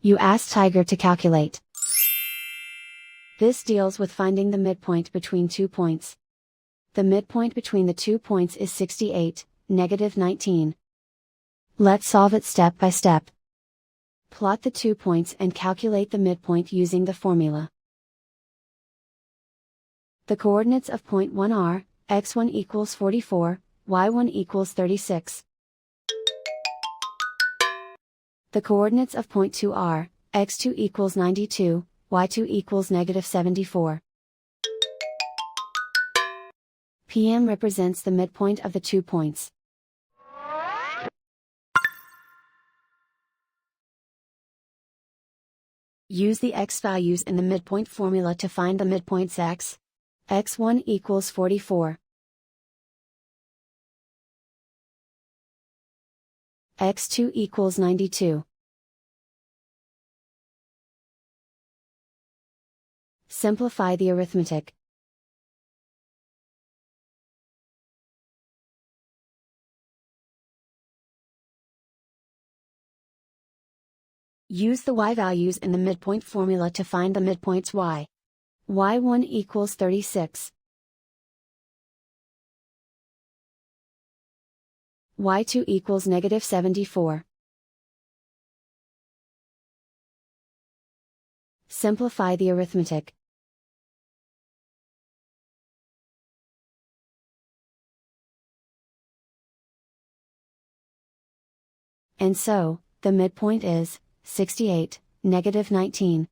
You ask Tiger to calculate. This deals with finding the midpoint between 2 points. The midpoint between the 2 points is 68, -19. Let's solve it step by step. Plot the 2 points and calculate the midpoint using the formula. The coordinates of point 1 are, x1 equals 44, y1 equals 36. The coordinates of point 2 are, x2 equals 92, y2 equals -74. PM represents the midpoint of the 2 points. Use the x values in the midpoint formula to find the midpoints x. x1 equals 44. x2 equals 92. Simplify the arithmetic. Use the y values in the midpoint formula to find the midpoints y. y1 equals 36. y2 equals -74. Simplify the arithmetic. And so, the midpoint is 68, -19.